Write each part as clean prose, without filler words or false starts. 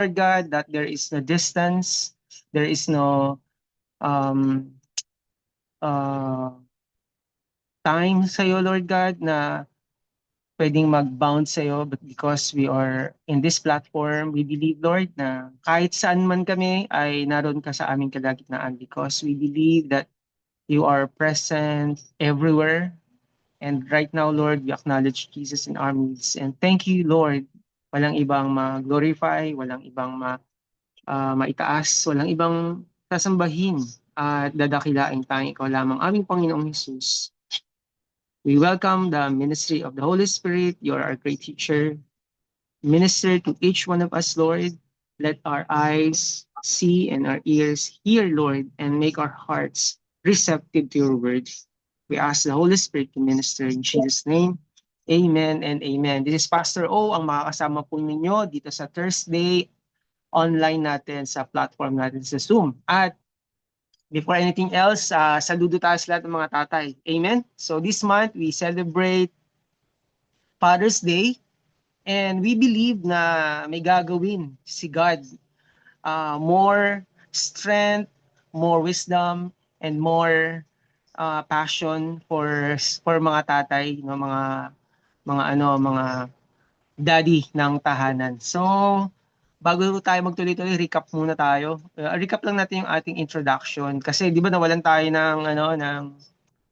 Lord God, that there is no distance, there is no um, uh, time sa'yo, Lord God, na pwedeng mag-bound sa'yo. But because we are in this platform, we believe, Lord, na kahit saan man kami ay naroon ka sa aming kalagitnaan because we believe that you are present everywhere. And right now, Lord, we acknowledge Jesus in our midst. And thank you, Lord. Walang ibang ma-glorify, walang ibang maitaas, walang ibang sasambahin at dadakilain tanging ikaw lamang aming Panginoong Jesus. We welcome the ministry of the Holy Spirit. You are our great teacher. Minister to each one of us, Lord. Let our eyes see and our ears hear, Lord, and make our hearts receptive to your word. We ask the Holy Spirit to minister in Jesus' name. Amen and amen. This is Pastor O, ang makakasama po ninyo dito sa Thursday online natin sa platform natin sa Zoom. At before anything else, saludo tayo sa lahat ng mga tatay. Amen? So this month, we celebrate Father's Day and we believe na may gagawin si God. More strength, more wisdom, and more passion for mga tatay, no, mga daddy ng tahanan. So, bago tayo magtuloy-tuloy, recap muna tayo. Recap lang natin yung ating introduction kasi 'di ba nawalan tayo ng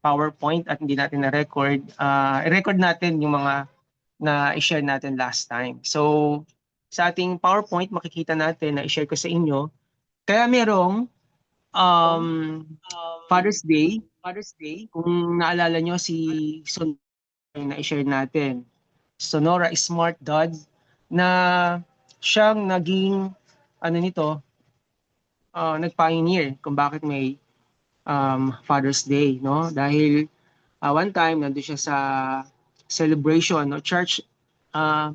PowerPoint at hindi natin na-record. I-record natin yung mga na i-share natin last time. So, sa ating PowerPoint makikita natin na i-share ko sa inyo. Kaya merong um, Father's Day. Kung naalala nyo si Sonora na i-share natin. Sonora Smart Dad na siyang naging nag-pioneer kung bakit may Father's Day, no? Dahil one time nandoon siya sa celebration, no, church uh,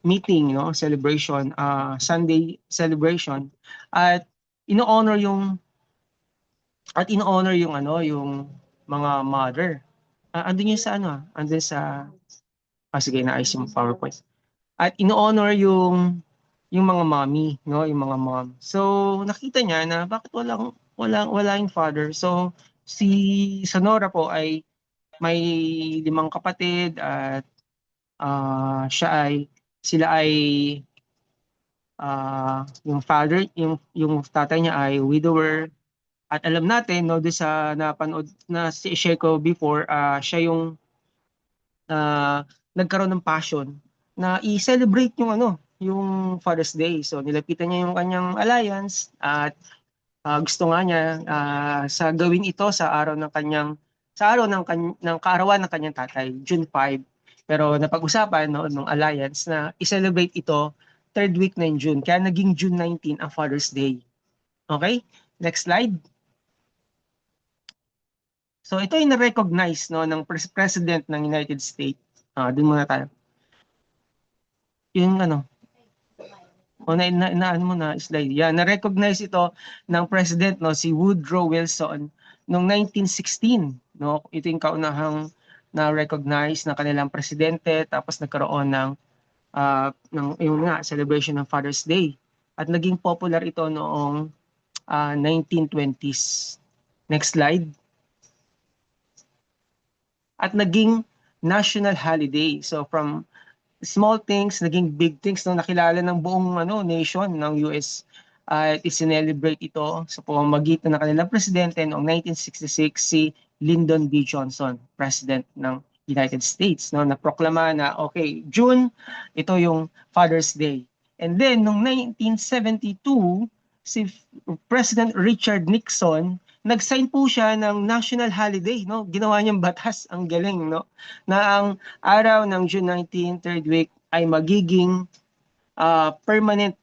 meeting, no, celebration, Sunday celebration at ino-honor yung yung mga mother. Andun yun sa andun sa sige naayos yung PowerPoint. At ino-honor yung mga mommy, no, yung mga mom. So nakita niya na bakit wala yung father. So si Sonora po ay may 5 kapatid at sila ay yung tatay niya ay widower. At alam natin, no, doon sa napanood na si share ko before, siya yung nagkaroon ng passion na i-celebrate yung Father's Day. So nilapitan niya yung kanyang alliance at gusto nga niya sa gawin ito sa araw ng kaarawan ng kanyang tatay, June 5. Pero napag-usapan no ng alliance na i-celebrate ito third week ng June. Kaya naging June 19 ang Father's Day. Okay? Next slide. So ito ay na-recognize no ng President ng United States. Doon muna tayo. Yung ano mo na slide. Yeah, na-recognize ito ng President no si Woodrow Wilson noong 1916, no? Ito yung kaunahang na-recognize ng kanilang presidente tapos nagkaroon ng yung celebration ng Father's Day. At naging popular ito noong 1920s. Next slide. At naging national holiday. So from small things, naging big things, no, nakilala ng buong nation ng US at isinelebrate ito sa pamamagitan ng kanilang presidente noong 1966 si Lyndon B. Johnson, President ng United States, no, naproklama na okay, June, ito yung Father's Day. And then noong 1972, si President Richard Nixon nag-sign po siya ng national holiday, no? Ginawa niyang batas, ang galing, no? Na ang araw ng June 19, third week, ay magiging permanent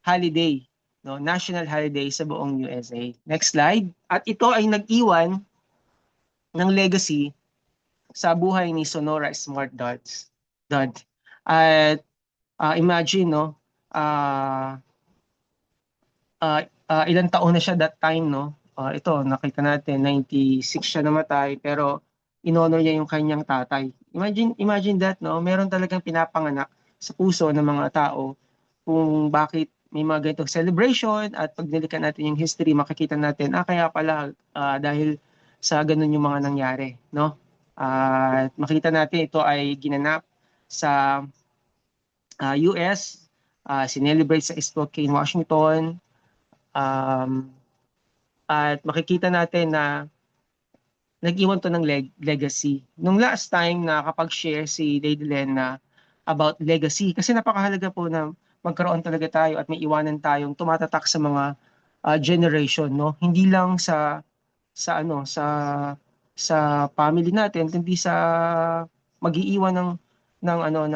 holiday, no? National holiday sa buong USA. Next slide. At ito ay nag-iwan ng legacy sa buhay ni Sonora Smart Dad. At imagine, no? Ilang taon na siya that time, no? Ito, nakita natin, 96 siya namatay, pero in-honor niya yung kanyang tatay. Imagine that, no? Meron talagang pinapanganak sa puso ng mga tao kung bakit may mga ganitong celebration at pag nilikan natin yung history, makikita natin, kaya pala dahil sa ganun yung mga nangyari, no? At makita natin ito ay ginanap sa US, sinelebrate sa Spokane, Washington, um, at makikita natin na nag-iwan to ng legacy. Nung last time na kapag-share si Lady Len na about legacy, kasi napakahalaga po na magkaroon talaga tayo at may iwanan tayong tumatatak sa mga generation, no? Hindi lang sa ano sa family natin, kundi sa mag-iiwan ng ano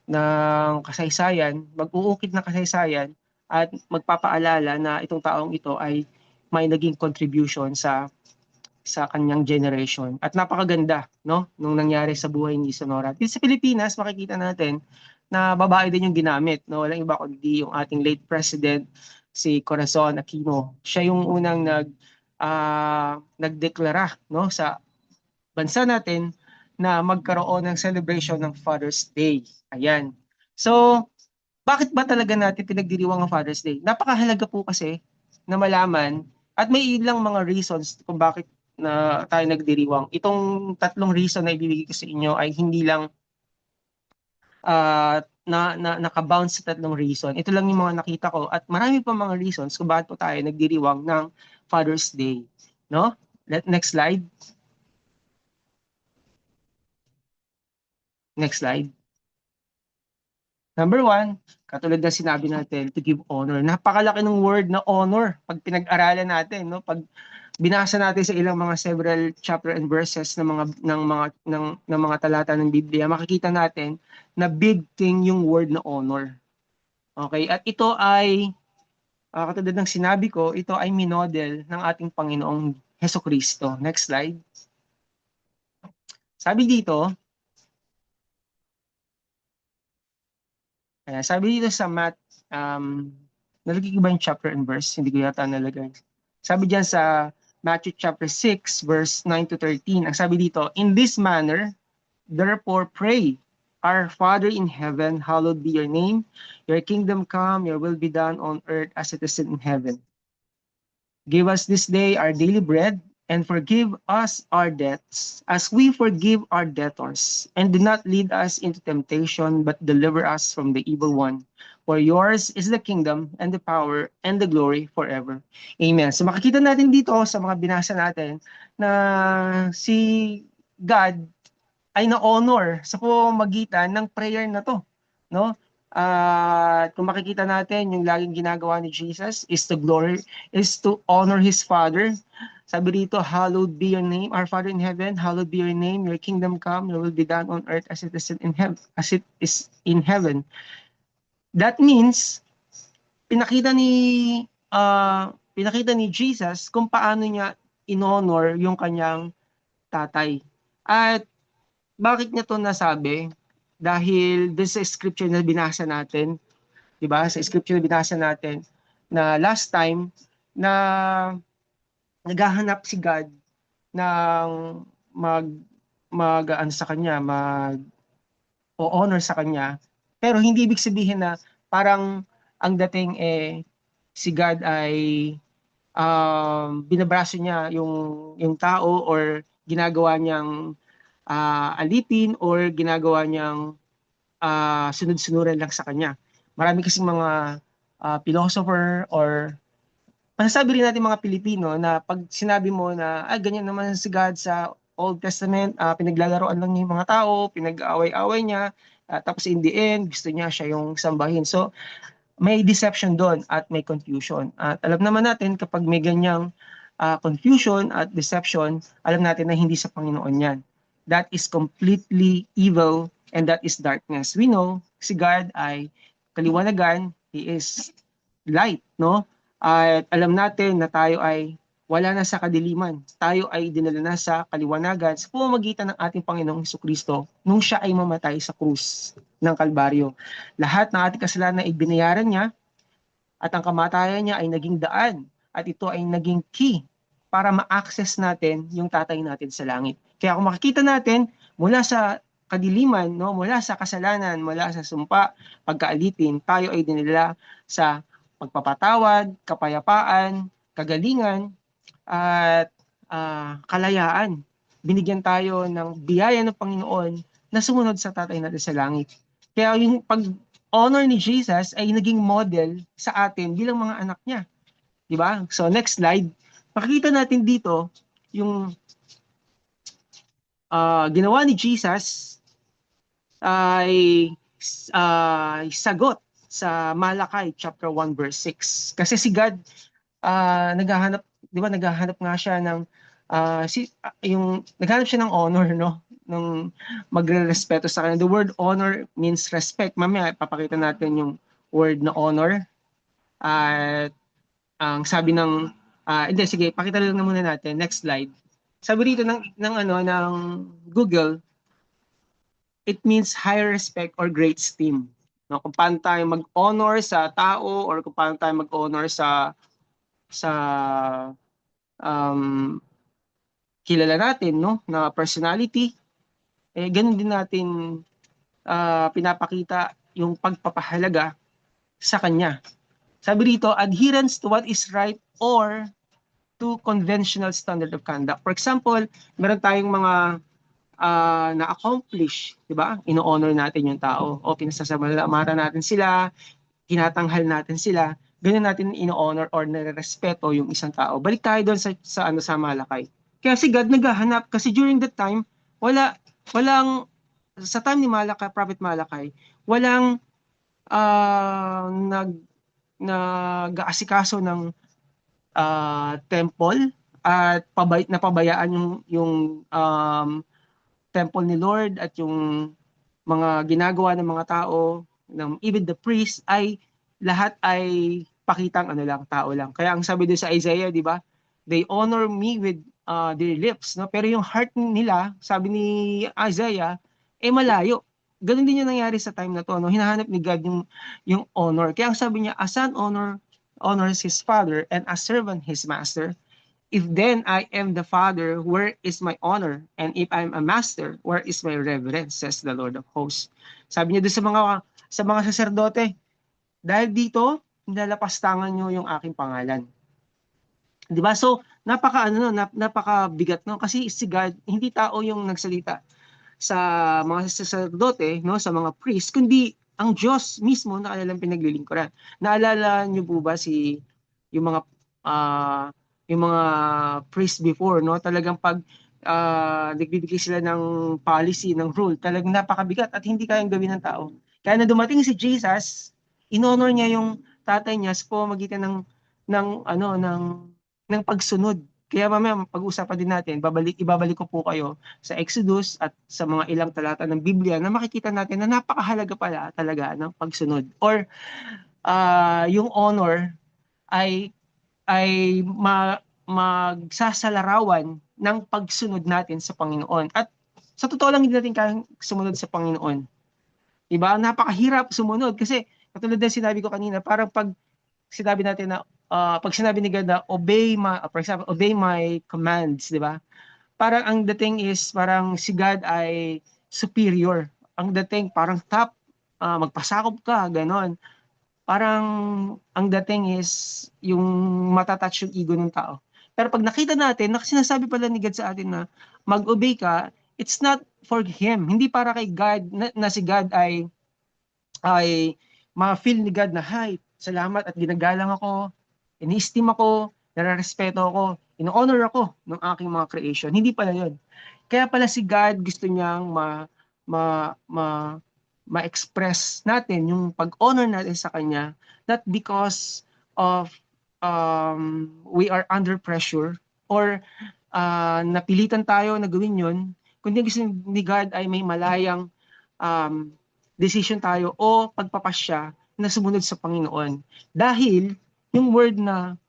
ng kasaysayan, mag-uukit ng kasaysayan at magpapaalala na itong taong ito ay may naging contribution sa kanyang generation. At napakaganda, no? Nung nangyari sa buhay ni Sonora. Dito sa Pilipinas, makikita natin na babae din yung ginamit, no? Walang iba kundi yung ating late president, si Corazon Aquino. Siya yung unang nagdeklara, no, sa bansa natin na magkaroon ng celebration ng Father's Day. Ayan. So, bakit ba talaga natin pinagdiriwang ang Father's Day? Napakahalaga po kasi na malaman at may ilang mga reasons kung bakit na tayo nagdiriwang. Itong tatlong reason na ibibigay ko sa inyo ay hindi lang nakabounce sa tatlong reason. Ito lang yung mga nakita ko at marami pa mga reasons kung bakit po tayo nagdiriwang ng Father's Day. No? Next slide. Next slide. Number one, katulad na sinabi natin, to give honor. Napakalaki ng word na honor pag pinag-aralan natin, no? Pag binasa natin sa ilang mga several chapter and verses ng mga talata ng Biblia, makikita natin na big thing yung word na honor. Okay? At ito ay katulad ng sinabi ko, ito ay minodel ng ating Panginoong Hesukristo. Next slide. Sabi dito, sabi dito sa nalagay ko ba yung chapter and verse? Hindi ko yata nalagay. Sabi diyan sa Matthew chapter 6, verse 9 to 13. Ang sabi dito, in this manner, therefore pray, our Father in heaven, hallowed be your name. Your kingdom come, your will be done on earth as it is in heaven. Give us this day our daily bread, and forgive us our debts, as we forgive our debtors. And do not lead us into temptation, but deliver us from the evil one. For yours is the kingdom, and the power, and the glory forever. Amen. So makikita natin dito sa mga binasa natin na si God ay na-honor sa pamamagitan ng prayer na to, no? Kung makikita natin, yung laging ginagawa ni Jesus is to honor his Father. Sabi dito, hallowed be your name, our Father in heaven, hallowed be your name, your kingdom come, your will be done on earth as it is in heaven. That means pinakita ni Jesus kung paano niya in-honor yung kanyang tatay. At bakit niya to nasabi? Dahil doon sa scripture na binasa natin, 'di ba? Sa scripture na binasa natin na last time na naghahanap si God ng mag ano sa kanya, o honor sa kanya. Pero hindi ibig sabihin na parang ang dating si God ay binabraso niya yung tao or ginagawa niyang alipin or ginagawa niyang sunod-sunuran lang sa kanya. Marami kasing mga philosopher or masasabi rin natin mga Pilipino na pag sinabi mo na ganyan naman si God sa Old Testament, pinaglalaroan lang niya yung mga tao, pinag-away-away niya, tapos in the end, gusto niya siya yung sambahin. So, may deception doon at may confusion. At alam naman natin kapag may ganyang confusion at deception, alam natin na hindi sa Panginoon yan. That is completely evil and that is darkness. We know si God ay kaliwanagan, He is light, no? At alam natin na tayo ay wala na sa kadiliman. Tayo ay dinala na sa kaliwanagan sa pamamagitan ng ating Panginoong Hesukristo nung siya ay mamatay sa krus ng Kalbaryo. Lahat ng ating kasalanan ay binayaran niya at ang kamatayan niya ay naging daan at ito ay naging key para ma-access natin yung tatay natin sa langit. Kaya kung makikita natin mula sa kadiliman, no, mula sa kasalanan, mula sa sumpa, pagkaalipin, tayo ay dinala sa pagpapatawad, kapayapaan, kagalingan, at kalayaan. Binigyan tayo ng biyaya ng Panginoon na sumunod sa tatay natin sa langit. Kaya yung pag-honor ni Jesus ay naging model sa atin bilang mga anak niya. Di ba? So next slide. Makikita natin dito yung ginawa ni Jesus ay sagot sa Malakay chapter 1 verse 6. Kasi si God naghahanap, 'di ba, naghahanap nga siya ng yung naghahanap siya ng honor, no? Ng magrerespeto sa kanya. The word honor means respect. Mamaya papakita natin yung word na honor. At ang sabi ng hindi, sige, pakita lang na muna natin. Next slide. Sabi dito ng Google, it means high respect or great esteem. No, kung paano tayo mag-honor sa tao or kung paano tayo mag-honor sa um, kilala natin, no, na personality, ganun din natin pinapakita yung pagpapahalaga sa kanya. Sabi dito, adherence to what is right or to conventional standard of conduct. For example, meron tayong mga na-accomplish, di ba? Ino-honor natin yung tao o pinasasalamatan natin sila, tinatanghal natin sila, ganyan natin ino-honor or nare-respeto yung isang tao. Balik tayo doon sa Malakay. Kaya si God naghahanap kasi during that time, walang sa time ni Malakay, Prophet Malakay, walang nag-aasikaso ng temple at napabayaan yung temple ni Lord at yung mga ginagawa ng mga tao, even the priest, ay lahat ay pakitang ano lang, tao lang. Kaya ang sabi doon sa Isaiah, di ba? They honor me with their lips, no? Pero yung heart nila, sabi ni Isaiah, malayo. Ganun din yung nangyari sa time na to, no? Hinahanap ni God yung honor. Kaya ang sabi niya, a son honors his father and a servant his master. If then I am the father, where is my honor? And if I'm a master, where is my reverence? Says the Lord of hosts. Sabi niya doon sa mga saserdote, dahil dito, nilalapastangan niyo yung aking pangalan. 'Di ba? So, napakabigat, no? Kasi si God, hindi tao yung nagsalita sa mga saserdote, no, sa mga priest, kundi ang Diyos mismo na kanilang pinaglilingkuran. Naalala niyo po ba yung mga uh, yung mga priest before, no? Talagang pag nagbibigay sila ng policy, ng rule, talagang napakabigat at hindi kayang gawin ng tao. Kaya na dumating si Jesus, inonor niya yung tatay niya sa pamamagitan ng pagsunod. Kaya mamaya pag-usapan din natin, ibabalik ko po kayo sa Exodus at sa mga ilang talata ng Biblia na makikita natin na napakahalaga pala talaga ng pagsunod. Or yung honor ay magsasalarawan ng pagsunod natin sa Panginoon. At sa totoo lang, hindi natin kayang sumunod sa Panginoon. Diba? Napakahirap sumunod kasi katulad ng sinabi ko kanina, parang pag sinabi natin na pag sinabi ni God na for example, obey my commands, di ba? Parang ang dating is parang si God ay superior. Ang dating parang top, magpasakop ka, ganon. Parang ang dating is yung matatouch yung ego ng tao. Pero pag nakita natin, sinasabi pala ni God sa atin na mag-obey ka, it's not for Him. Hindi para kay God, na si God ay ma-feel ni God na, hi, salamat at ginagalang ako, ini-esteem ako, nare-respeto ako, ino-honor ako ng aking mga creation. Hindi pala yun. Kaya pala si God gusto niyang ma-express natin yung pag-honor natin sa Kanya, not because of we are under pressure or napilitan tayo na gawin yun, kundi gusto ni God ay may malayang decision tayo o pagpapasya na sumunod sa Panginoon. Dahil yung word na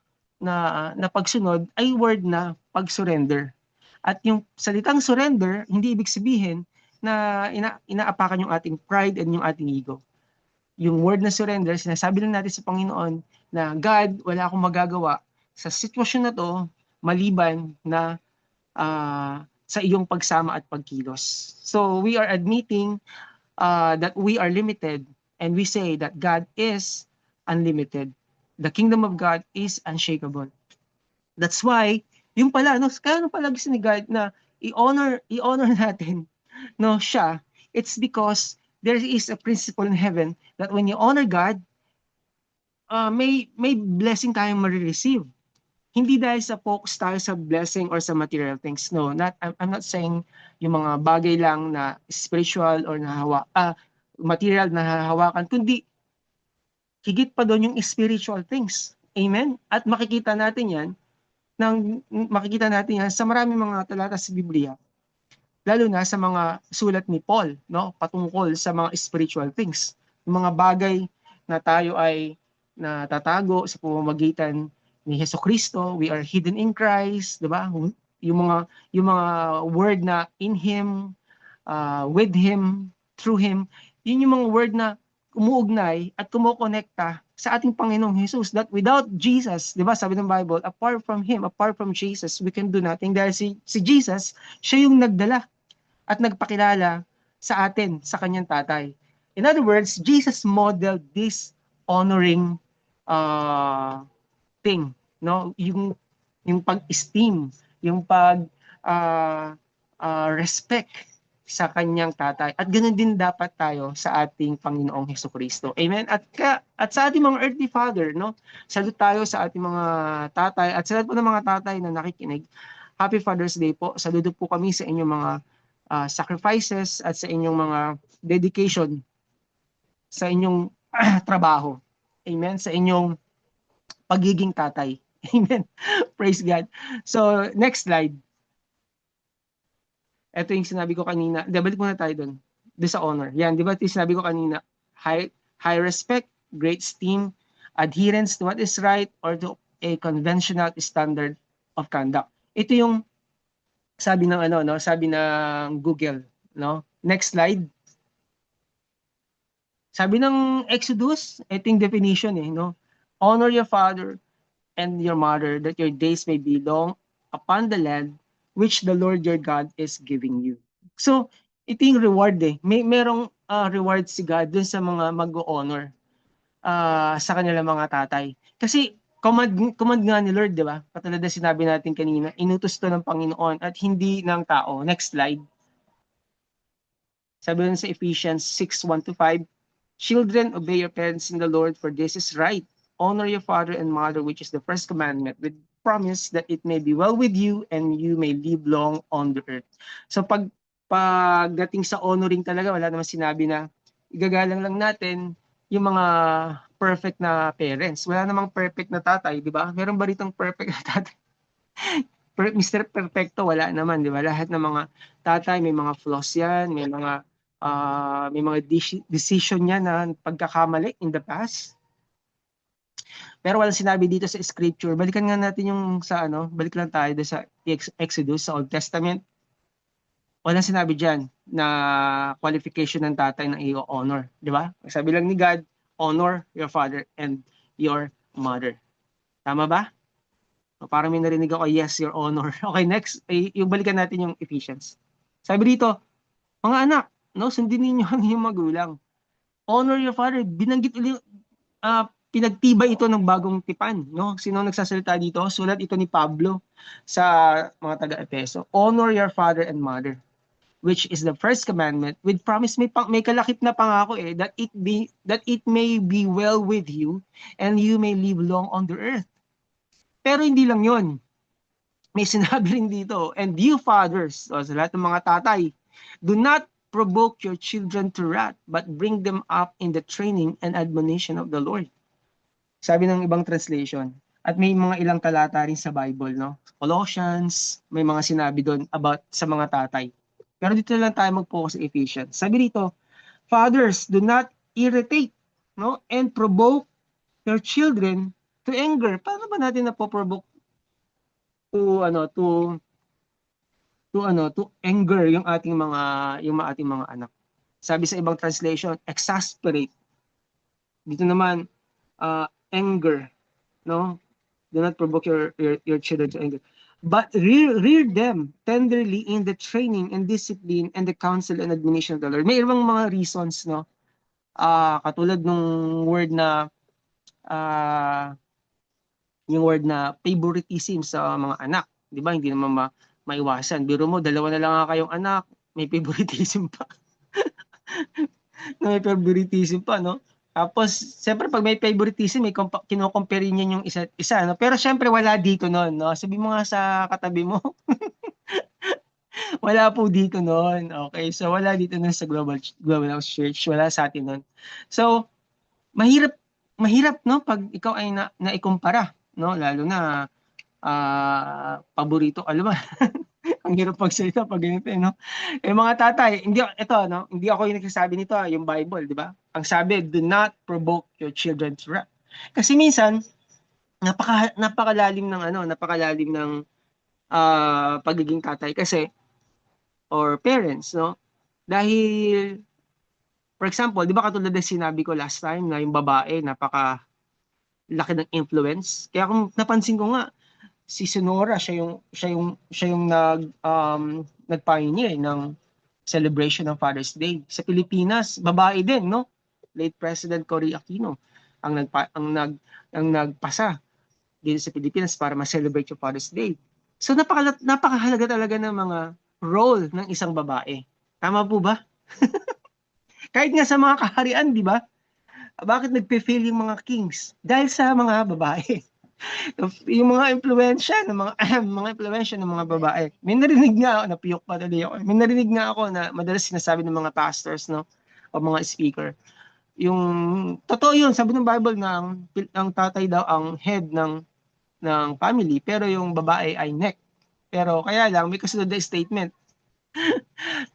pagsunod ay word na pag-surrender. At yung salitang surrender, hindi ibig sabihin na inaapakan yung ating pride and yung ating ego. Yung word na surrender, sinasabi lang natin sa Panginoon na God, wala akong magagawa sa sitwasyon na to maliban na sa iyong pagsama at pagkilos. So we are admitting that we are limited and we say that God is unlimited. The kingdom of God is unshakable. That's why, yung pala, no, kaya ano pala gusto ni God na i-honor natin, no, siya. It's because there is a principle in heaven that when you honor God, may blessing tayong ma-receive. Hindi dahil sa focus tayo sa blessing or sa material things. No, I'm not saying yung mga bagay lang na spiritual or material na hahawakan, kundi higit pa doon yung spiritual things. Amen? At makikita natin yan sa maraming mga talata sa Biblia, lalo na sa mga sulat ni Paul, no, patungkol sa mga spiritual things. Yung mga bagay na tayo ay natatago sa pamamagitan ni Hesukristo, we are hidden in Christ, 'di ba? Yung mga word na in him, with him, through him, yun yung mga word na umuugnay at kumokonekta sa ating Panginoong Jesus, that without Jesus, di ba, sabi ng Bible, apart from Him, apart from Jesus, we can do nothing. Dahil si Jesus, siya yung nagdala at nagpakilala sa atin, sa kanyang tatay. In other words, Jesus modeled this honoring thing, no? Yung pag-esteem, yung respect sa kanyang tatay. At ganoon din dapat tayo sa ating Panginoong Hesukristo. Amen? At sa ating mga earthly father, no? Salute tayo sa ating mga tatay at sa lahat po ng mga tatay na nakikinig. Happy Father's Day po. Saludo po kami sa inyong mga sacrifices at sa inyong mga dedication sa inyong trabaho. Amen? Sa inyong pagiging tatay. Amen? Praise God. So, next slide. Ito yung sinabi ko kanina. Balik muna tayo doon. Doon sa honor. Yan, di ba yung sinabi ko kanina? High respect, great esteem, adherence to what is right, or to a conventional standard of conduct. Ito yung sabi ng sabi ng Google, no? Next slide. Sabi ng Exodus, ito yung definition no? Honor your father and your mother, that your days may be long upon the land which the Lord your God is giving you. So, ito yung reward merong reward si God dun sa mga mag-honor sa kanilang mga tatay. Kasi command nga ni Lord, di ba? Katulad na sinabi natin kanina, inutos to ng Panginoon at hindi ng tao. Next slide. Sabi dun sa Ephesians 6:1-5, children, obey your parents in the Lord, for this is right. Honor your father and mother, which is the first commandment, with promise that it may be well with you and you may live long on the earth. So pagdating sa honoring talaga, wala naman sinabi na igagalang lang natin yung mga perfect na parents. Wala namang perfect na tatay, di ba? Meron ba ritong perfect na tatay? Mr. Perfecto, wala naman, di ba? Lahat ng mga tatay, may mga flaws yan, may mga decision niya na pagkakamali in the past. Pero walang sinabi dito sa scripture. Balikan nga natin yung balik lang tayo sa Exodus, sa Old Testament. Walang sinabi diyan na qualification ng tatay na i-honor, di ba? Sabi lang ni God, honor your father and your mother. Tama ba? O, parang may narinig ako, yes, your honor. Okay, next, yung balikan natin yung Ephesians. Sabi dito, mga anak, no, sundin ninyo ang inyong magulang. Honor your father. Binanggit ulit, pinagtibay ito ng bagong tipan, no? Sino nagsasalita dito? Sulat ito ni Pablo sa mga taga-Efeso. Honor your father and mother, which is the first commandment, with promise, may kalakip na pangako that it may be well with you and you may live long on the earth. Pero hindi lang yon. May sinabi rin dito, and you fathers, sa lahat ng mga tatay, do not provoke your children to wrath, but bring them up in the training and admonition of the Lord. Sabi ng ibang translation. At may mga ilang talata rin sa Bible, no? Colossians, may mga sinabi doon about sa mga tatay. Pero dito lang tayo mag-focus sa Ephesians. Sabi dito, fathers, do not irritate, no? And provoke your children to anger. Paano ba natin napoprovoke to anger yung ating mga anak? Sabi sa ibang translation, exasperate. Dito naman anger, no? Do not provoke your children to anger, but rear them tenderly in the training and discipline and the counsel and admonition of the Lord. May ibang mga reasons, no? Katulad nung word na yung word na favoritism sa mga anak. Di ba? Hindi naman maiwasan. Biro mo, dalawa na lang nga kayong anak, may favoritism pa. May favoritism pa, no? Tapos, siyempre, pag may favoritism, may kino-compare niya yung isa't isa, no? Pero siyempre, wala dito noon, no? Sabi mo nga sa katabi mo, wala po dito noon. Okay, so wala dito noon sa global church, wala sa atin noon. So, mahirap mahirap, no, pag ikaw ay naikumpara, no? Lalo na paborito, alam mo, ang hirap pagsalita pag ganito, no? Eh mga tatay, hindi ito, no? Hindi ako yung nagsasabi nito, yung Bible, di ba? Ang sabi, do not provoke your children to wrath. Kasi minsan, napakalalim ng napakalalim ng pagiging tatay kasi or parents, no? Dahil for example, di ba katulad ng sinabi ko last time na yung babae laki ng influence. Kaya kung napansin ko nga si Sonora siya yung nag-pioneer ng celebration ng Father's Day. Sa Pilipinas, babae din, no? Late President Cory Aquino ang nagpasa dito sa Pilipinas para ma-celebrate yung Father's Day. So napakahalaga talaga ng mga role ng isang babae. Tama po ba? Kahit nga sa mga kaharian, di ba? Bakit nagpe-fail yung mga kings? Dahil sa mga babae. Yung mga impluwensya ng mga mga impluwensya ng mga babae. May narinig nga ako, napiyok pa tuloy ako. May narinig nga ako na madalas sinasabi ng mga pastors, no, o mga speaker. Yung totoo yun, sabi ng Bible na ang tatay daw ang head ng family, pero yung babae ay neck. Pero kaya lang may kasunod na statement,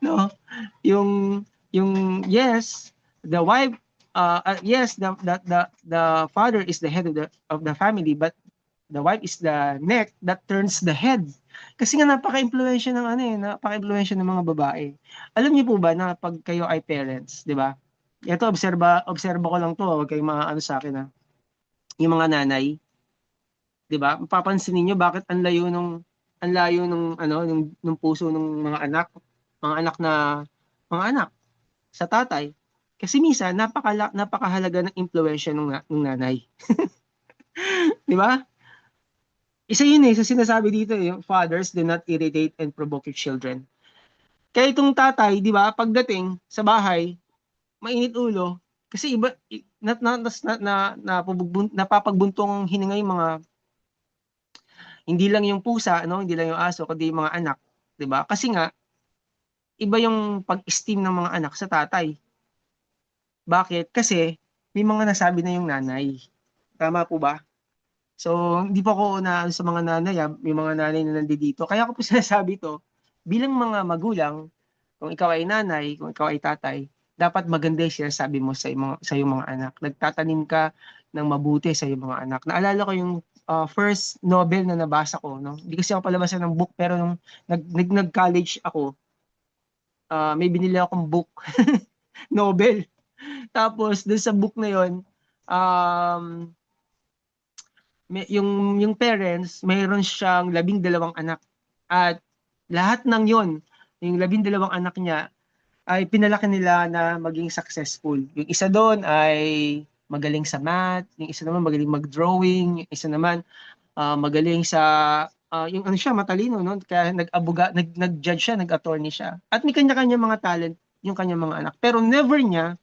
no? Yung yes, the wife yes, the father is the head of the family, but the wife is the neck that turns the head. Kasi nga napaka-impluwensya ng napaka-impluwensya ng mga babae. Alam niyo po ba na pag kayo ay parents, 'di ba? Ito obserba ko lang 'to, wag kayong mga sa akin, ha. Yung mga nanay, 'di ba? Mapapansin niyo bakit ang layo nung puso ng mga anak na mga anak sa tatay. Kasi minsan napakahalaga ng impluwensya ng nanay. 'Di ba? Isa yun sa sinasabi dito, yung fathers do not irritate and provoke your children. Kaya itong tatay, di ba, pagdating sa bahay, mainit ulo, kasi iba, napapagbuntong hininga yung mga, hindi lang yung pusa, no, hindi lang yung aso, kundi yung mga anak, di ba? Kasi nga, iba yung pag-esteem ng mga anak sa tatay. Bakit? Kasi, may mga nasabi na yung nanay. Tama po ba? So, hindi po ako na sa mga nanay, may mga nanay na nandito. Kaya ko po sinasabi to, bilang mga magulang, kung ikaw ay nanay, kung ikaw ay tatay, dapat maganda yung sinasabi mo sa iyong mga anak. Nagtatanim ka ng mabuti sa iyong mga anak. Naalala ko yung first novel na nabasa ko, no? Hindi kasi ako palabasan ng book, pero nung nag-college ako, may binili akong book, novel. Tapos, dun sa book na yon, um, yung parents, mayroon siyang 12 anak. At lahat ng yon, yung 12 anak niya, ay pinalaki nila na maging successful. Yung isa doon ay magaling sa math, yung isa naman magaling mag-drawing, yung isa naman magaling sa yung siya matalino, no? Kaya nag-judge siya, nag-attorney siya. At may kanya-kanya mga talent yung kanyang mga anak. Pero never niya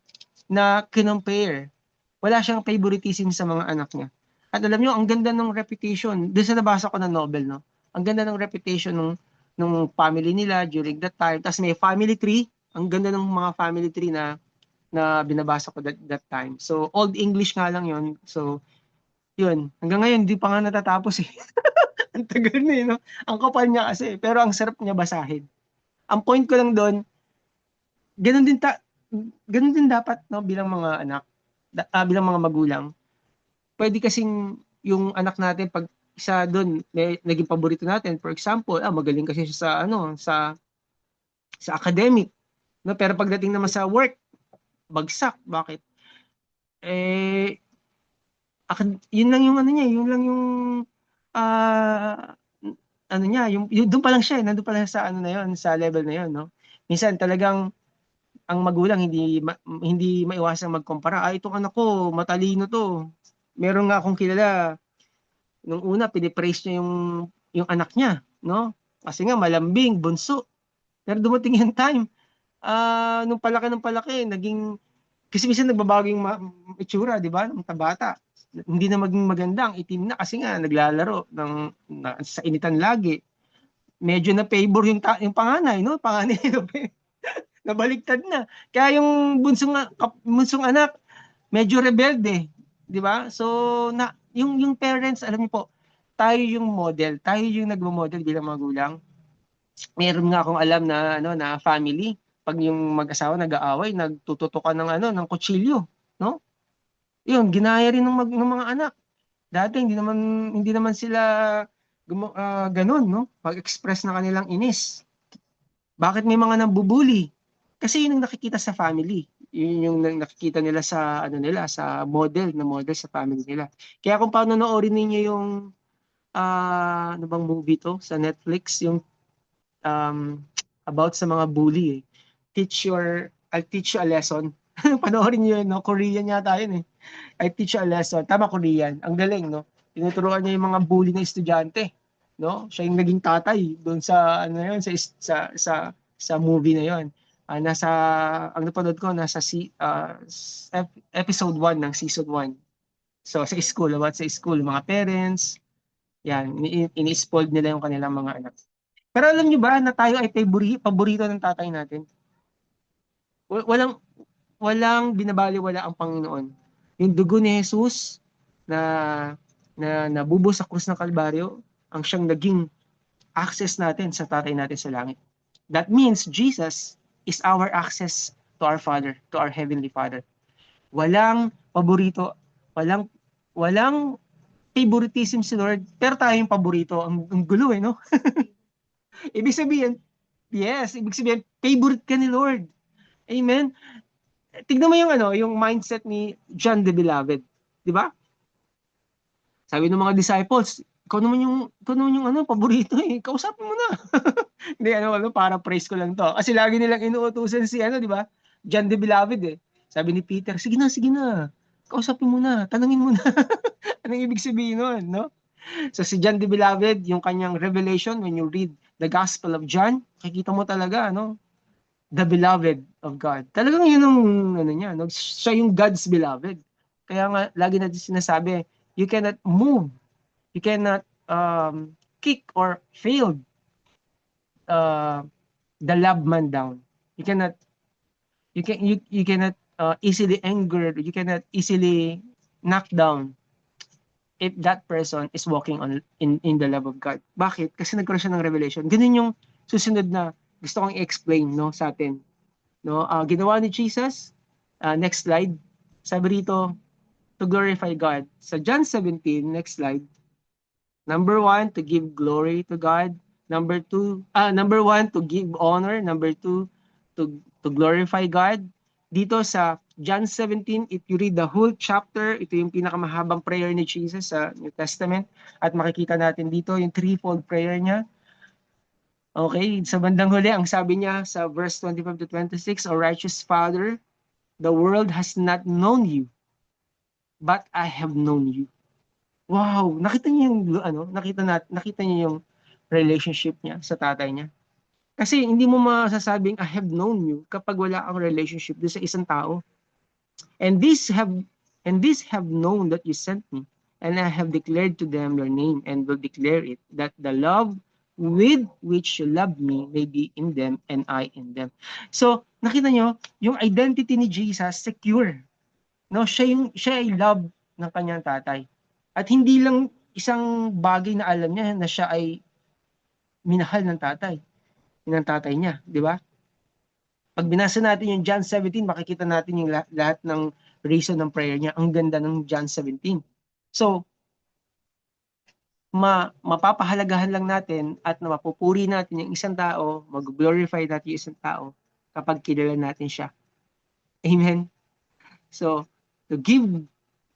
na kinompare. Wala siyang favoritism sa mga anak niya. At alam niyo, ang ganda ng reputation, doon sa nabasa ko na novel, no? Ang ganda ng reputation nung family nila during that time. Tapos may family tree, ang ganda ng mga family tree na binabasa ko that time. So, Old English nga lang yon. So, yun. Hanggang ngayon, hindi pa nga natatapos eh. Ang tagal na no? Ang kapal niya kasi. Pero ang sarap niya basahin. Ang point ko lang doon, ganun din ganun din dapat, no, bilang mga anak, bilang mga magulang. Pwede kasing yung anak natin pag isa doon naging paborito natin, for example, magaling kasi siya sa academic, no, pero pagdating naman sa work, bagsak. Bakit? Eh yun lang yung niya, yun lang yung ah niya, yung doon pa lang siya, nandoon pa lang sa na yon, sa level na yon, no. Minsan talagang ang magulang hindi maiwasang magkumpara. Itong anak ko matalino to. Meron nga akong kilala, Nung una, pinipraise niya yung anak niya, no? Kasi nga, malambing, bunso. Pero dumating yung time, nung palaki ng palaki, naging, kasi minsan nagbabago yung itsura, di ba? Ng bata. Hindi na maging maganda, ang itim na kasi nga naglalaro sa initan lagi. Medyo na favor yung panganay, no? Panganay nabaligtad na. Kaya yung bunsong anak, medyo rebelde, 'di ba? So yung parents, alam niyo po, tayo yung model, tayo yung nagmo-model bilang magulang. Meron nga akong alam na na family, pag yung mag-asawa nag-aaway, nagtututukan ng ng kutsilyo, no? Yun, ginaya rin ng mga anak. Dati hindi naman sila ganun, no? Pag-express ng kanilang inis. Bakit may mga nambubuli? Kasi yun yung nakikita sa family. Yun yung nakikita nila sa sa model sa family nila. Kaya kung paano noorin ninyo yung ano bang movie to sa Netflix, yung um, about sa mga bully eh. I'll teach you a lesson. Panoorin niyo yun, no? Korean yata yun eh. I teach you a lesson. Tama, Korean. Ang galing, no? Tinuturuan niya yung mga bully na estudyante, no? Siya yung naging tatay doon sa yun, sa movie na yun. Nasa ang napanood ko nasa episode 1 ng season 1. So sa school, about sa school, mga parents, yan, ini-spoiled nila yung kanilang mga anak. Pero alam niyo ba na tayo ay paborito ng tatay natin? Walang binabaliwala ang Panginoon. Yung dugo ni Jesus na nabubuhos sa krus ng Kalbaryo, ang siyang naging access natin sa tatay natin sa langit. That means Jesus is our access to our Father, to our Heavenly Father. Walang paborito, walang favoritism si Lord, pero tayo yung paborito. Ang gulo no? Ibig sabihin, yes, ibig sabihin, favorite ka ni Lord. Amen? Tignan mo yung mindset ni John the Beloved. Di ba? Sabi ng mga disciples, ikaw naman yung paborito eh. Kausapin mo na. Hindi, para praise ko lang to. Kasi lagi nilang inuutusan si, di ba? John the Beloved eh. Sabi ni Peter, sige na. Kausapin mo na. Tanungin mo na. Anong ibig sabihin nun, no? So si John the Beloved, yung kanyang revelation, when you read the Gospel of John, makikita mo talaga, the beloved of God. Talagang yun ang niya, no? Siya yung God's beloved. Kaya nga, lagi natin sinasabi, you cannot move, you cannot kick or fail the love man down. You cannot easily anger, you cannot easily knock down if that person is walking in the love of God. Bakit? Kasi nagkaroon siya ng revelation. Ganun yung susunod na gusto kong i-explain sa atin. Ginawa ni Jesus, next slide. Sabi rito, to glorify God. Sa John 17, next slide. Number 1, to give glory to God. Number 1, to give honor. Number 2, to glorify God. Dito sa John 17, if you read the whole chapter, ito yung pinakamahabang prayer ni Jesus sa New Testament. At makikita natin dito yung threefold prayer niya. Okay, sa bandang huli, ang sabi niya sa verse 25 to 26, O righteous Father, the world has not known you, but I have known you. Wow, nakita niyo yung nakita niyo yung relationship niya sa tatay niya. Kasi hindi mo masasabing I have known you kapag wala kang relationship doon sa isang tao. And these have known that you sent me, and I have declared to them your name, and will declare it, that the love with which you love me may be in them and I in them. So, nakita nyo, yung identity ni Jesus secure. No, siya ay love ng kanyang tatay. At hindi lang isang bagay na alam niya na siya ay minahal ng tatay niya, di ba? Pag binasa natin yung John 17, makikita natin yung lahat ng reason ng prayer niya. Ang ganda ng John 17. So, mapapahalagahan lang natin at mapupuri natin yung isang tao, mag-glorify natin yung isang tao kapag kilala natin siya. Amen? So, to give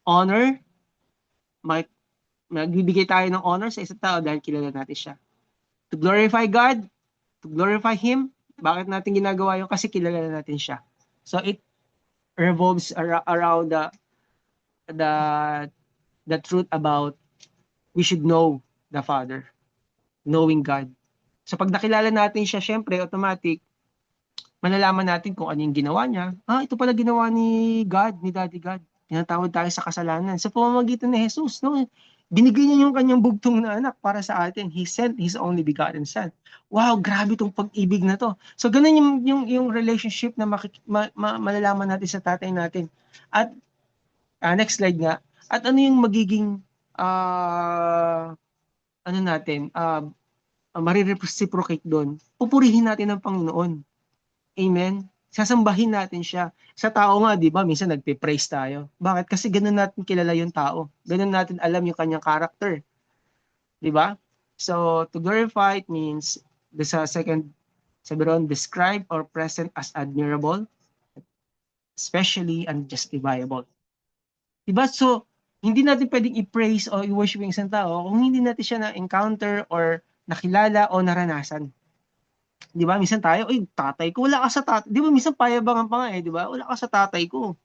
honor, magbibigay tayo ng honor sa isang tao dahil kilala natin siya. To glorify God, to glorify Him, bakit natin ginagawa yun? Kasi kilala natin siya. So, it revolves around the truth about we should know the Father, knowing God. So pag nakilala natin siya, syempre, automatic, malalaman natin kung ano yung ginawa niya. Ito pala ginawa ni God, ni Daddy God. Tinatawad tayo sa kasalanan. Sa pamamagitan ni Jesus, no? Binigay niya yung kanyang bugtong na anak para sa atin. He sent His only begotten Son. Wow, grabe tong pag-ibig na to. So, ganun yung relationship na malalaman natin sa tatay natin. At, next slide nga. At ano yung magiging, ano natin, marireciprocate doon? Pupurihin natin ang Panginoon. Amen? Sasambahin natin siya. Sa tao nga, di ba, minsan nagpe-praise tayo. Bakit? Kasi ganun natin kilala yung tao. Ganun natin alam yung kanyang character. Di ba? So, to glorify it means, sa second, sabi ron, describe or present as admirable, especially unjustifiable. Di ba? So, hindi natin pwedeng i-praise o i-worship yung isang tao kung hindi natin siya na-encounter or nakilala o naranasan. Di ba? Minsan tayo, ay, tatay ko, wala ka sa tatay. Di ba? Minsan payabangan pa nga di ba? Wala ka sa tatay ko.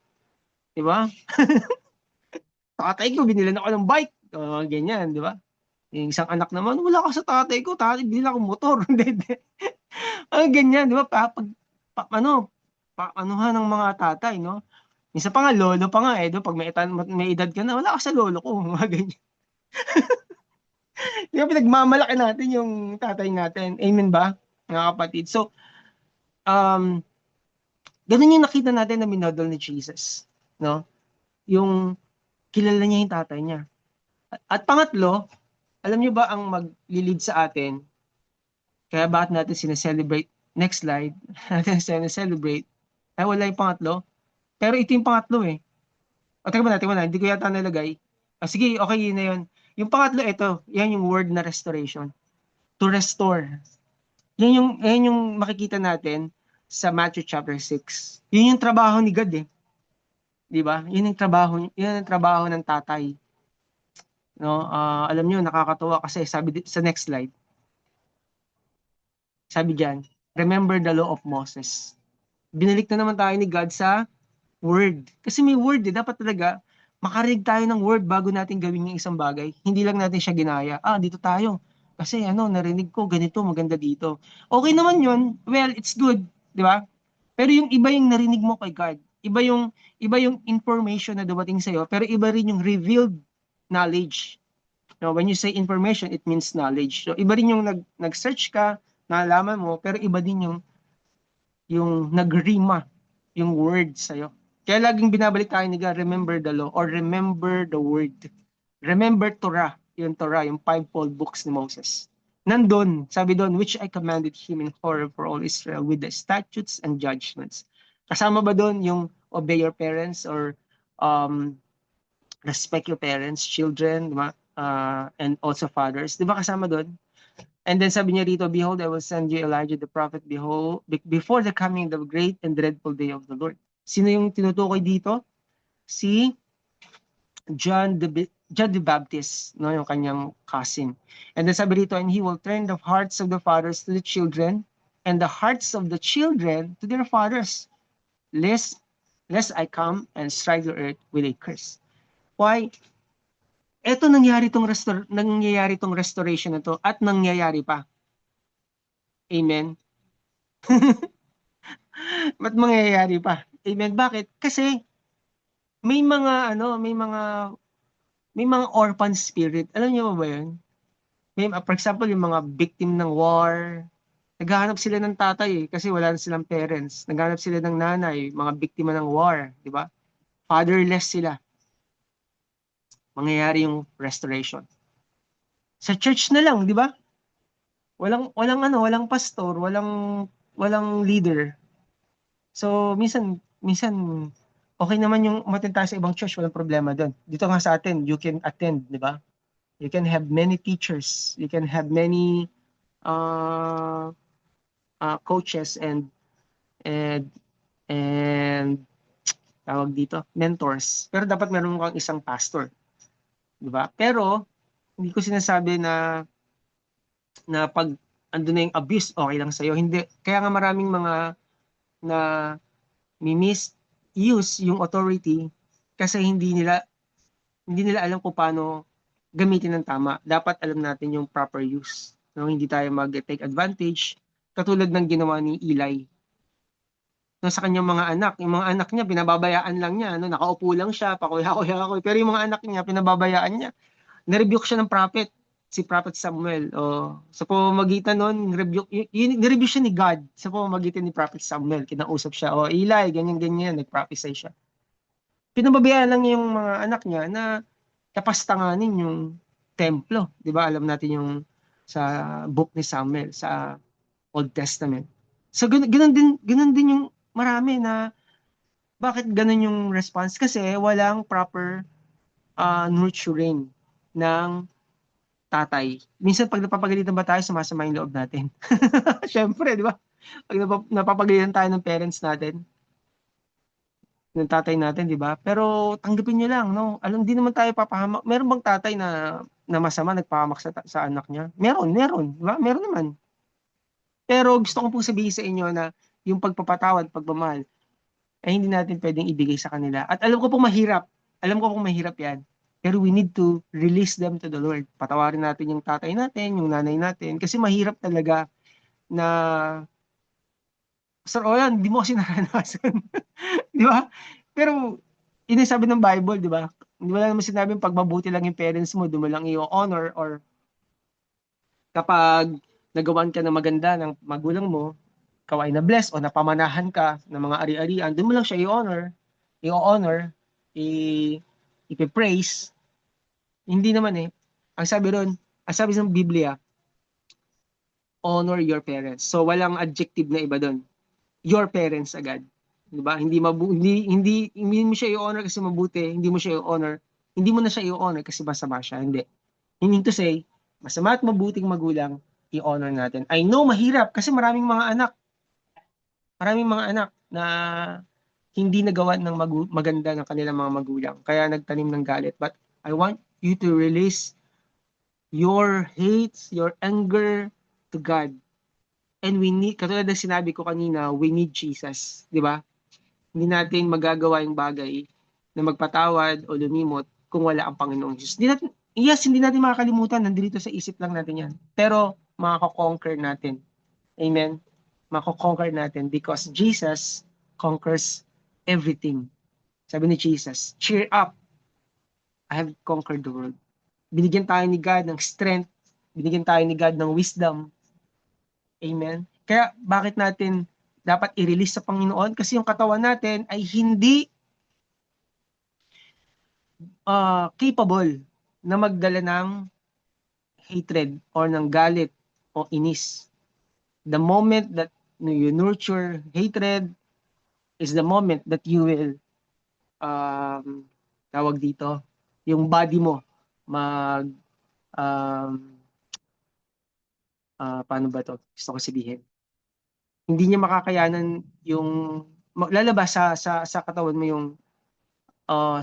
Di ba? Tatay ko, binilan ako ng bike. Ganyan, di ba? Yung isang anak naman, wala ka sa tatay ko, tatay, binilan ako motor. Hindi. Ganyan, di ba? Anuhan ng mga tatay, no? Minsan pa nga, lolo pa nga do, pag may edad ka na, wala ka sa lolo ko. Mga ganyan. Di ba? Pinagmamalaki natin yung tatay natin. Amen ba? Mga kapatid. So, um, ganun yung nakita natin na minodel ni Jesus. No? Yung kilala niya yung tatay niya. At pangatlo, alam niyo ba ang mag-lead sa atin? Kaya bakit natin sineselebrate? Next slide. Natin sineselebrate. Ay, wala yung pangatlo. Pero ito yung pangatlo eh. Teka ba, hindi ko yata nalagay. Sige, okay, yun na yun. Yung pangatlo, ito. Yan yung word na restoration. To restore. Yan yung makikita natin sa Matthew chapter 6. Yun yung trabaho ni God eh. Di ba? Yun ang trabaho ng tatay. No, alam niyo nakakatuwa kasi sabi sa next slide. Sabi diyan, remember the law of Moses. Binalik na naman tayo ni God sa word. Kasi may word dapat talaga makarinig tayo ng word bago natin gawin yung isang bagay. Hindi lang natin siya ginaya. Dito tayo. Kasi narinig ko ganito, maganda dito. Okay naman 'yun. Well, it's good, 'di ba? Pero yung iba yung narinig mo kay God. Iba yung information na dumating sa iyo, pero iba rin yung revealed knowledge. Now, when you say information, it means knowledge. So, iba rin yung nag-search ka, nalaman mo, pero iba din yung nag-rima, yung word sa'yo. Kaya laging binabalik tayo ni God, remember the law or remember the word. Remember Torah, yung fivefold books ni Moses. Nandun, sabi doon, which I commanded him in horror for all Israel with the statutes and judgments. Kasama ba doon yung obey your parents or respect your parents, children, and also fathers? Di ba kasama doon? And then sabi niya rito, behold, I will send you Elijah the prophet, behold, before the coming of the great and dreadful day of the Lord. Sino yung tinutukoy dito? Si John the Baptist, no, yung kanyang cousin. And then sabi rito, and he will turn the hearts of the fathers to the children, and the hearts of the children to their fathers, lest I come and strike the earth with a curse. Why? Eto nangyayari tong restoration na to at nangyayari pa. Amen. Ba't mangyayari pa? Amen. Bakit? Kasi may mga orphan spirit. Alam niyo ba 'yun? For example, yung mga victim ng war, naghahanap sila ng tatay kasi wala na silang parents. Naghahanap sila ng nanay, mga biktima ng war, di ba? Fatherless sila. Mangyayari yung restoration. Sa church na lang, di ba? Walang pastor, walang leader. So minsan okay naman yung umattend tayo sa ibang church, walang problema doon. Dito nga sa atin, you can attend, di ba? You can have many teachers, you can have many coaches and and tawag dito, mentors. Pero dapat meron kang isang pastor, di ba? Pero hindi ko sinasabi na pag andun na yung abuse, okay lang sa'yo. Hindi. Kaya nga maraming mga na misuse yung authority kasi hindi nila alam kung paano gamitin ng tama. Dapat alam natin yung proper use. No? Hindi tayo mag-take advantage. Katulad ng ginawa ni Eli, no, sa kanyang mga anak. Yung mga anak niya, pinababayaan lang niya. No? Nakaupo lang siya, pakuya-kuya. Pero yung mga anak niya, pinababayaan niya. Nirebuke siya ng prophet, si Prophet Samuel. Sa pamamagitan nun, nirebuke siya ni God sa pamamagitan ni Prophet Samuel. Kinausap siya, Eli, ganyan-ganyan, nag-prophesy siya. Pinababayaan lang niya yung mga anak niya na kapastanganin yung templo. Di ba? Alam natin yung sa book ni Samuel, sa Old Testament. So, ganun din yung marami na bakit ganun yung response? Kasi walang proper nurturing ng tatay. Minsan pag napapagalitan ba tayo, sumasama yung loob natin. Siyempre, di ba? Pag napapagalitan tayo ng parents natin, ng tatay natin, di ba? Pero tanggapin nyo lang, no? Alam, di naman tayo papahamak. Meron bang tatay na masama, nagpahamak sa anak niya? Meron, di ba? Meron naman. Pero gusto ko pong sabihin sa inyo na yung pagpapatawad, pagmamahal, ay hindi natin pwedeng ibigay sa kanila. At alam ko pong mahirap. Alam ko pong mahirap yan. Pero we need to release them to the Lord. Patawarin natin yung tatay natin, yung nanay natin. Kasi mahirap talaga na, Sir Olan, hindi mo kasi naranasan. Di ba? Pero, yun yung sabi ng Bible, di ba? Hindi wala naman sinabing pag mabuti lang yung parents mo, doon mo lang i-honor, or kapag nagawan ka ng maganda ng magulang mo, ikaw ay na-bless o napamanahan ka ng mga ari-arian, doon mo lang siya i-honor, i- ipi-praise. Hindi naman eh. Ang sabi ron, ang sabi sa Biblia, honor your parents. So walang adjective na iba doon. Your parents agad. 'Di ba? Hindi mo siya i-honor kasi mabuti, hindi mo siya i-honor. Hindi mo na siya i-honor kasi masama siya. Hindi. Meaning to say, masama at mabuting magulang, i-honor natin. I know mahirap kasi maraming mga anak na hindi nagawa ng maganda ng kanilang mga magulang. Kaya nagtanim ng galit. But I want you to release your hates, your anger to God. And we need, katulad ng sinabi ko kanina, we need Jesus. Di ba? Hindi natin magagawa yung bagay na magpatawad o lumimot kung wala ang Panginoong Jesus. Hindi natin makakalimutan, nandito sa isip lang natin yan. Pero makako-conquer natin. Amen? Mako-conquer natin because Jesus conquers everything. Sabi ni Jesus, cheer up, I have conquered the world. Binigyan tayo ni God ng strength, binigyan tayo ni God ng wisdom. Amen? Kaya bakit natin dapat i-release sa Panginoon? Kasi yung katawan natin ay hindi capable na magdala ng hatred or ng galit o inis. The moment that you nurture hatred is the moment that you will tawag dito, yung body mo mag paano ba to? Gusto ko sabihin. Hindi niya makakayanan yung lalabas sa katawan mo yung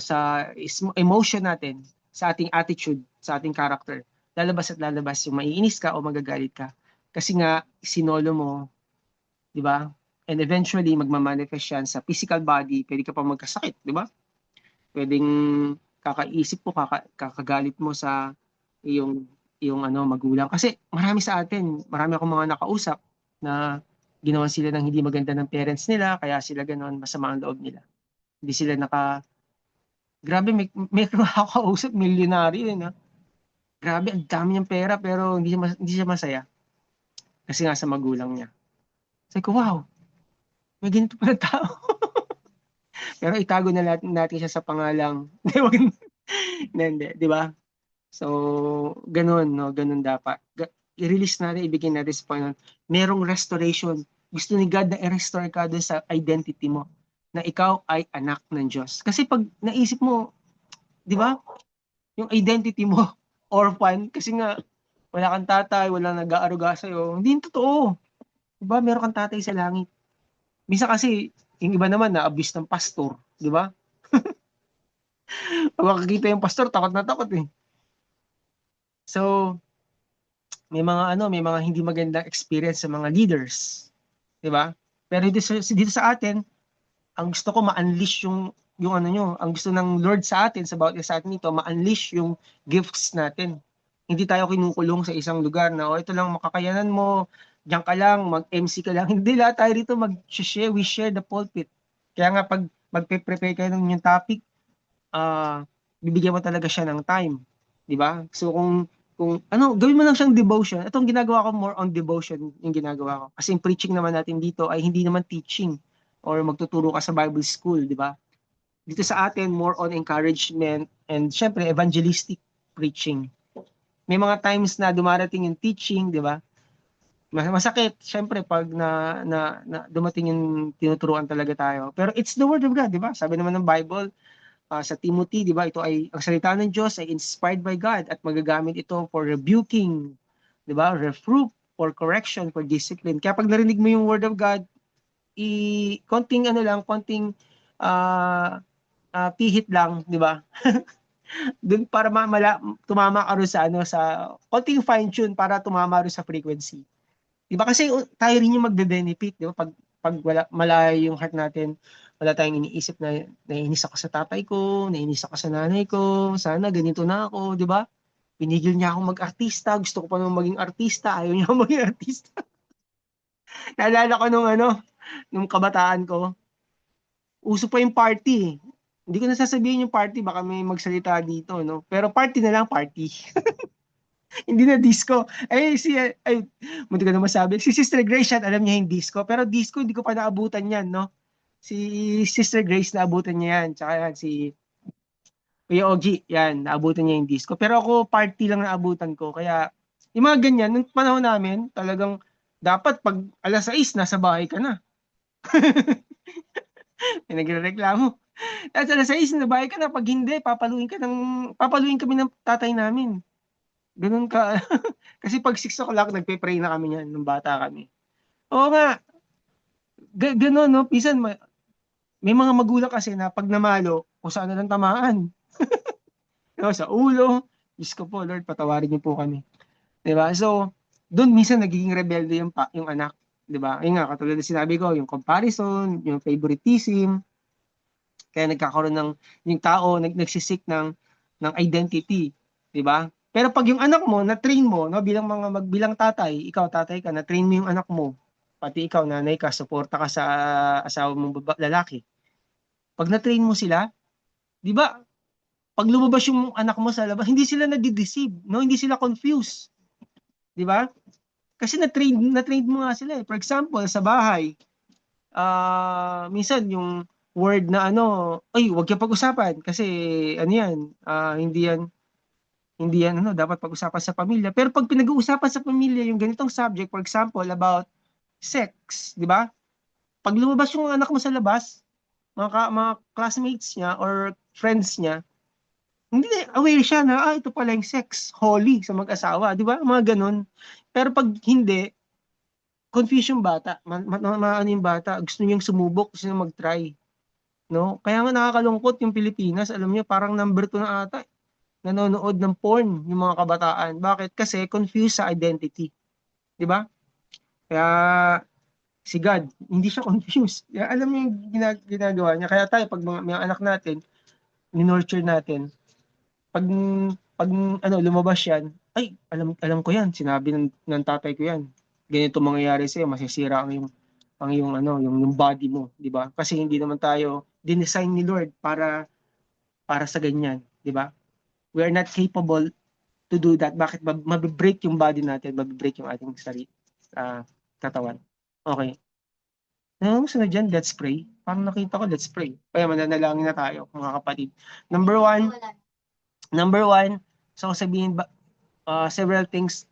sa emotion natin, sa ating attitude, sa ating character. Lalabas at lalabas yung maiinis ka o magagalit ka. Kasi nga sinolo mo, 'di ba? And eventually magma-manifest yan sa physical body, pwede ka pa magkasakit, 'di ba? Pwedeng kakaisip mo, kakagalit mo sa yung magulang. Kasi marami sa atin, marami akong mga nakausap na ginawan sila ng hindi maganda ng parents nila, kaya sila ganon, masama ang loob nila. Hindi sila grabe, may nakakausap, milyonaryo yun, ha? Grabe, ang dami niyang pera, pero hindi siya masaya. Kasi nga sa magulang niya. Sabi ko, wow, may ganito pala tao. Pero itago na natin siya sa pangalang, hindi, di ba? So, ganun, no? Ganun dapat. I-release natin, ibigay natin sa Panginoon. Merong restoration. Gusto ni God na i-restore ka doon sa identity mo. Na ikaw ay anak ng Diyos. Kasi pag naisip mo, di ba? Yung identity mo, orphan, kasi nga, wala kang tatay, wala nag-aaruga sa'yo. Hindi yung totoo. Di ba? Meron kang tatay sa langit. Minsan kasi, yung iba naman na-abuse ng pastor. Di ba? Pag makakita yung pastor, takot na takot eh. So, may mga hindi magandang experience sa mga leaders, 'di ba? Pero dito sa atin, ang gusto ko ma-unleash yung yung ano nyo. Ang gusto ng Lord sa atin, sa bawat isa sa atin dito, ma-unleash yung gifts natin. Hindi tayo kinukulong sa isang lugar na, ito lang makakayanan mo, diyan ka lang, mag-MC ka lang. Hindi, lahat tayo dito mag-share, we share the pulpit. Kaya nga, pag magpe-prepare kayo ng yung topic, ah bibigyan mo talaga siya ng time. Di ba? So, kung ano, gawin mo lang siyang devotion. Itong ginagawa ko, more on devotion yung ginagawa ko. Kasi yung preaching naman natin dito ay hindi naman teaching or magtuturo ka sa Bible school, di ba? Dito sa atin, more on encouragement and syempre evangelistic preaching. May mga times na dumarating yung teaching, di ba? Masakit, syempre, pag na dumating yung tinuturuan talaga tayo. Pero it's the word of God, di ba? Sabi naman ng Bible, sa Timothy, di ba? Ito ay, ang salita ng Diyos ay inspired by God at magagamit ito for rebuking, di ba? Reproof, for correction, for discipline. Kaya pag narinig mo yung word of God, konting ano lang, konting pihit lang, di ba? Doon para tumama ka rin sa ano sa konting fine tune para tumama rin sa frequency. 'Di ba kasi tayo rin yung magbe-benefit, 'di ba? Pag wala malayo yung heart natin, wala tayong iniisip na naiinis ako sa tatay ko, naiinis ako sa nanay ko, sana ganito na ako, 'di ba? Pinigil niya akong mag-artista, gusto ko pa naman maging artista, ayaw niya akong maging artista. Naalala ko nung kabataan ko, uso pa yung party. Hindi ko na sasabihin yung party, baka may magsalita dito, no? Pero party na lang, party. Hindi na disco. Munti ko na masabi. Si Sister Grace yan, alam niya yung disco. Pero disco, hindi ko pa naabutan yan, no? Si Sister Grace, naabutan niya yan. Tsaka yan, si Kuya Ogie, yan, naabutan niya yung disco. Pero ako, party lang naabutan ko. Kaya, yung mga ganyan, nung panahon namin, talagang dapat pag alas 6, nasa bahay ka na. May nagre-reklamo. Tapos alas 6, nasa bahay ka na. Pag hindi, papaluin kami ng tatay namin. Ganun ka. Kasi pag 6 o'clock, nagpe-pray na kami niyan nung bata kami. Oo nga, ganun, no? Pisan, may mga magulang kasi na pag namalo, kung saan na lang tamaan. No, sa ulo. Diyos ko po, Lord, patawarin niyo po kami. Diba? So, doon minsan nagiging rebelde yung anak. Diba? Ayun nga, katulad na sinabi ko, yung comparison, yung favoritism, kaya nagkakaroon yung tao, nagsisik ng identity. Diba? Pero pag yung anak mo, na-train mo, no, bilang tatay, ikaw tatay ka, na-train mo yung anak mo, pati ikaw, nanay ka, suporta ka sa asawa mong lalaki. Pag na-train mo sila, di ba, pag lumabas yung anak mo sa labas, hindi sila nadideceive, no? Hindi sila confused. Di ba? Kasi na-train mo nga sila eh. For example, sa bahay, minsan yung word na ano, ay, wag yung pag-usapan kasi ano yan, hindi yan ano, dapat pag-usapan sa pamilya. Pero pag pinag-uusapan sa pamilya yung ganitong subject, for example, about sex, di ba? Pag lumabas yung anak mo sa labas, mga classmates niya or friends niya, hindi aware siya na, ito pala yung sex, holy sa mag-asawa, di ba? Mga ganun. Pero pag hindi, confuse yung bata. Maano yung bata, gusto niyang sumubok, gusto niyang mag-try. No? Kaya nga nakakalungkot yung Pilipinas, alam niyo, parang number 2 na ata. Nanonood ng porn yung mga kabataan. Bakit? Kasi confused sa identity. Di ba? Kaya si God, hindi siya confused. Kaya alam niyo yung ginagawa niya. Kaya tayo, pag mga anak natin, ninurture natin, pag pag ano lumabas yan, ay alam ko yan, sinabi ng tatay ko yan. Ganito mangyayari sa'yo, masisira yung body mo, di ba? Kasi hindi naman tayo dinesign ni Lord para sa ganyan, di ba? We are not capable to do that. Bakit mabibreak yung body natin, mabibreak yung ating sarili, katawan. Okay. Ano gusto na dyan? Let's pray. Parang nakita ko, let's pray. Kaya mananalangin na tayo, mga kapatid. Number one, so sabihin ba, several things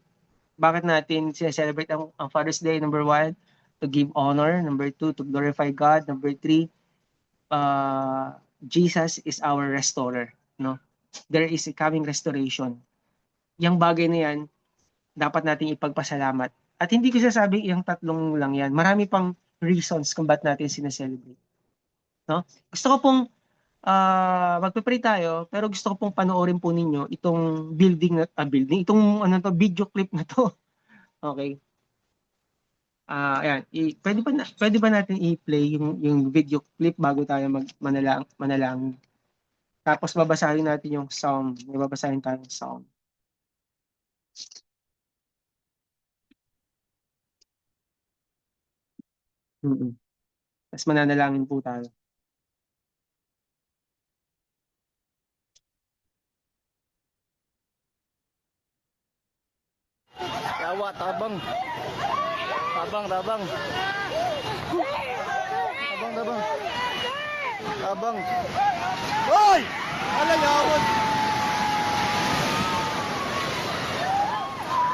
bakit natin celebrate ang Father's Day. Number one, to give honor. Number two, to glorify God. Number three, Jesus is our restorer. No? There is a coming restoration. Yung bagay na yan, dapat natin ipagpasalamat. At hindi ko sasabing yung tatlong lang yan. Marami pang reasons kung ba't natin sineselebrate. No? Gusto ko pong magpe-pray tayo, pero gusto ko pong panoorin po ninyo itong itong video clip na to. Okay. Ayan, pwede ba natin i-play yung video clip bago tayo manalangin? Tapos babasahin natin yung psalm. May babasahin tayong psalm. Tapos mananalangin po tayo. Yawa, tabang. Tabang, tabang. Tabang, tabang. Tabang. Hoy! Ala, yawon.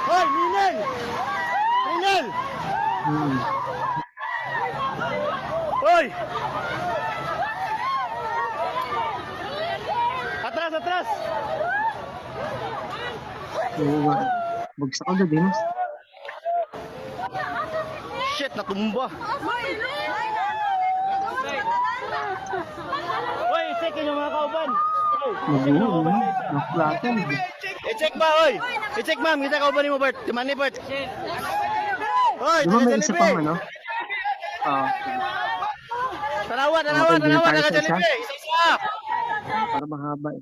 Hoy, Ninel! Ninel! Hoy! Atras, atras! Bagsak agad eh. Shit, natumba. Hoy, check yung mga kauban. Naklatan. I-check ba, hoy? I-check, ma'am. Kita kauban mo, Bert. Timan ni Bert. Hoy, Di ba may taga isa Jollibee. pang ano? Tanawa, Okay, taga tayo sa isa. Jollibee. Isa-isa. Para mahaba eh.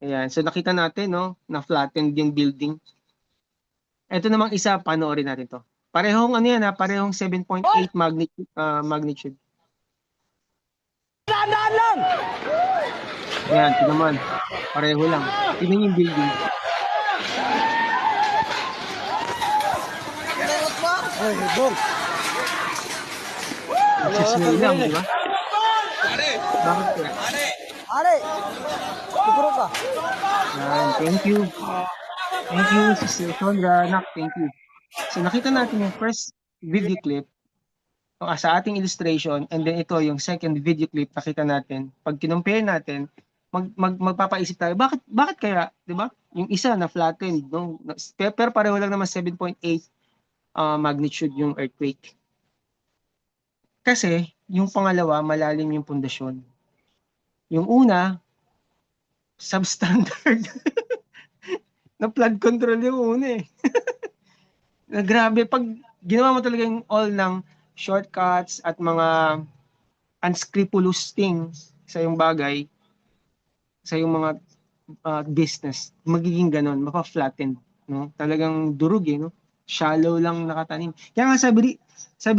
Ayan, so nakita natin, no, na flattened yung building. Ito namang isa, panoorin natin to. Parehong ano yan ha, parehong 7.8 magnitude. Daan lang! Ayan, ito naman. Pareho lang. Tingnan yung building. Ay, bong. Nagsismay lang, di ba? Bakit kaya? Are! Tukuro ka. Ayan, thank you. Thank you, Sister Sondra. Nak, thank you. So nakita natin yung first video clip sa ating illustration, and then ito yung second video clip nakita natin. Pag kinompare natin, magpapaisip tayo, bakit kaya, 'di ba? Yung isa na flattened, no? Pero pareho lang naman 7.8 magnitude yung earthquake. Kasi yung pangalawa, malalim yung pundasyon. Yung una, substandard. Na flood control yung una eh. Na grabe, pag ginawa mo talaga yung all ng shortcuts at mga unscrupulous things sa yung bagay, sa yung mga business, magiging ganon, mapa-flatten, no? Talagang durug eh, no? Shallow lang nakatanim. Kaya nga sabi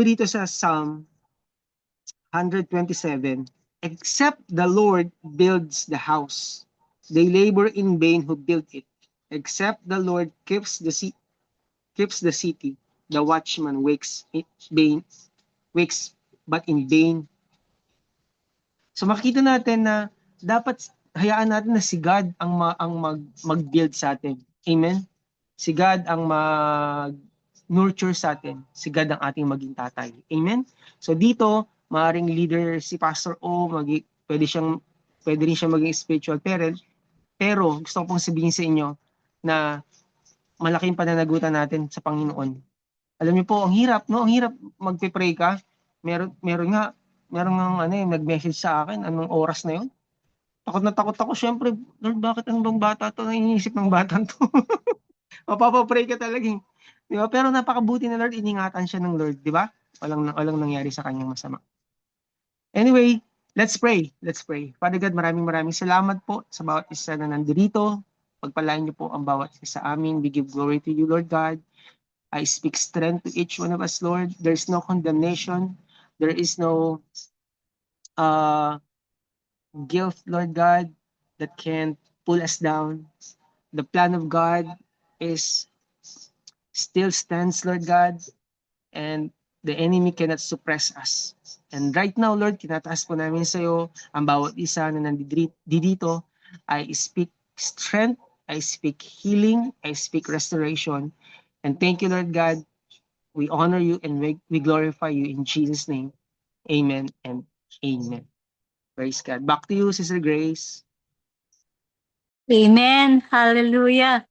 dito sa Psalm 127, except the Lord builds the house, they labor in vain who built it. Except the Lord keeps the city, the watchman wakes but in vain. So makita natin na dapat hayaan natin na si God ang mag-build sa atin. Amen? Si God ang mag-nurture sa atin. Si God ang ating maging tatay. Amen? So dito, maaaring leader si Pastor O, pwede rin siya maging spiritual parent. Pero gusto ko pong sabihin sa inyo na malaking pananagutan natin sa Panginoon. Alam niyo po, ang hirap, no? Ang hirap magpe-pray ka. Meron nga nag-message sa akin anong oras na 'yon. Takot na takot ako, syempre, Lord, bakit ang bang bata to, iniisip ng batang to. Mapapa-pray ka talaga, di ba? Pero napakabuti na Lord, iningatan siya ng Lord, di ba? Walang nangyari sa kanyang masama. Anyway, let's pray. Let's pray. Father God, maraming salamat po sa bawat isa na nandito. Pagpalain niyo po ang bawat isa sa amin. We give glory to you, Lord God. I speak strength to each one of us, Lord. There's no condemnation. There is no guilt, Lord God, that can pull us down. The plan of God is still stands, Lord God, and the enemy cannot suppress us. And right now, Lord, tinataas po namin sa iyo ang bawat isa na nandito. I speak strength, I speak healing, I speak restoration. And thank you, Lord God. We honor you and we glorify you in Jesus' name. Amen and amen. Praise God. Back to you, Sister Grace. Amen. Hallelujah.